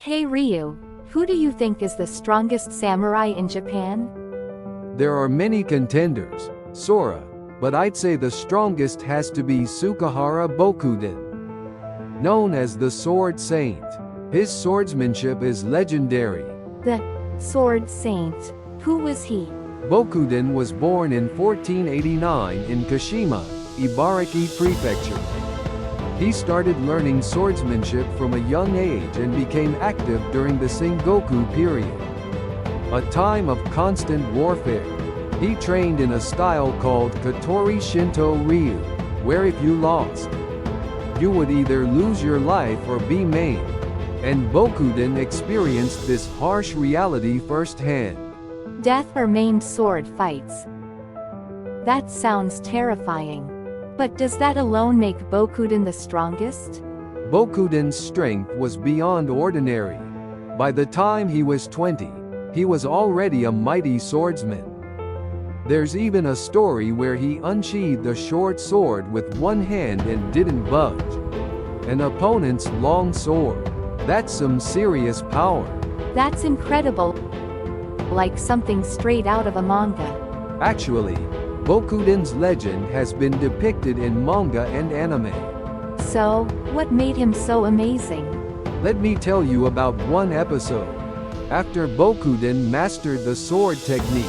Hey Ryu, who do you think is the strongest samurai in Japan? There are many contenders, Sora, but I'd say the strongest has to be Tsukahara Bokuden. Known as the Sword Saint, his swordsmanship is legendary. The Sword Saint. Who was he? Bokuden was born in 1489 in Kashima, Ibaraki Prefecture. He started learning swordsmanship from a young age and became active during the Sengoku period, a time of constant warfare. He trained in a style called Katori Shinto Ryu, where if you lost, you would either lose your life or be maimed, and Bokuden experienced this harsh reality firsthand. Death or maimed sword fights. That sounds terrifying. But does that alone make Bokuden the strongest? Bokuden's strength was beyond ordinary. By the time he was 20, he was already a mighty swordsman. There's even a story where he unsheathed a short sword with one hand and didn't budge an opponent's long sword. That's some serious power. That's incredible. Like something straight out of a manga. Actually, Bokuden's legend has been depicted in manga and anime. So, what made him so amazing? Let me tell you about one episode. After Bokuden mastered the sword technique,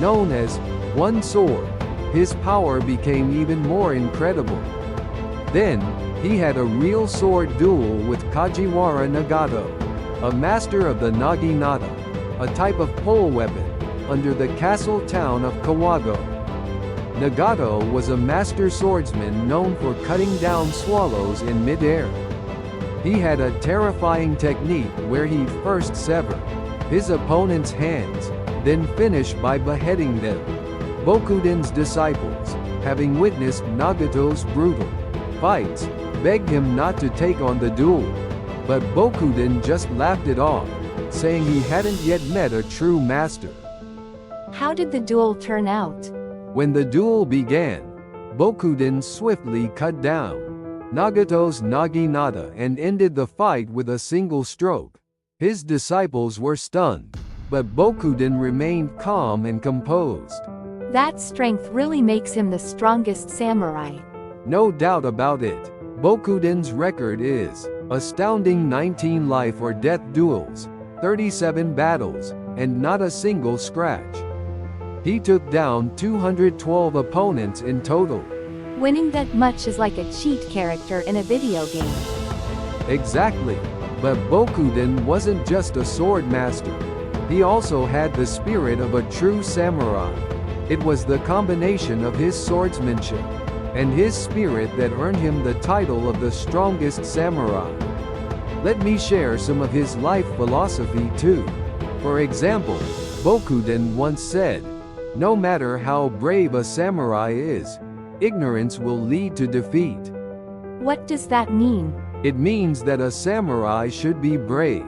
known as one sword, his power became even more incredible. Then, he had a real sword duel with Kajiwara Nagato, a master of the naginata, a type of pole weapon, under the castle town of Kawago. Nagato was a master swordsman known for cutting down swallows in mid-air. He had a terrifying technique where he'd first sever his opponent's hands, then finish by beheading them. Bokuden's disciples, having witnessed Nagato's brutal fights, begged him not to take on the duel, but Bokuden just laughed it off, saying he hadn't yet met a true master. How did the duel turn out? When the duel began, Bokuden swiftly cut down Nagato's naginata and ended the fight with a single stroke. His disciples were stunned, but Bokuden remained calm and composed. That strength really makes him the strongest samurai. No doubt about it. Bokuden's record is astounding: 19 life or death duels, 37 battles, and not a single scratch. He took down 212 opponents in total. Winning that much is like a cheat character in a video game. Exactly. But Bokuden wasn't just a sword master. He also had the spirit of a true samurai. It was the combination of his swordsmanship and his spirit that earned him the title of the strongest samurai. Let me share some of his life philosophy too. For example, Bokuden once said, "No matter how brave a samurai is, ignorance will lead to defeat." What does that mean? It means that a samurai should be brave,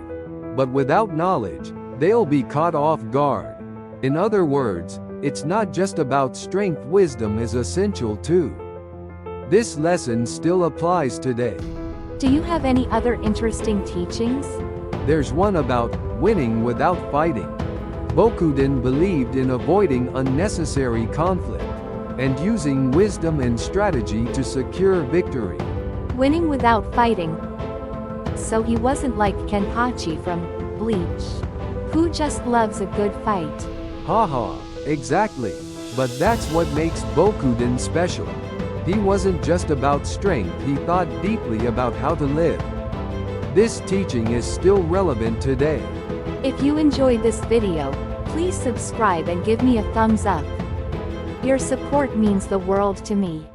but without knowledge, they'll be caught off guard. In other words, it's not just about strength, wisdom is essential too. This lesson still applies today. Do you have any other interesting teachings? There's one about winning without fighting. Bokuden believed in avoiding unnecessary conflict and using wisdom and strategy to secure victory. Winning without fighting. So he wasn't like Kenpachi from Bleach, who just loves a good fight. Haha, exactly. But that's what makes Bokuden special. He wasn't just about strength, he thought deeply about how to live. This teaching is still relevant today. If you enjoyed this video, please subscribe and give me a thumbs up. Your support means the world to me.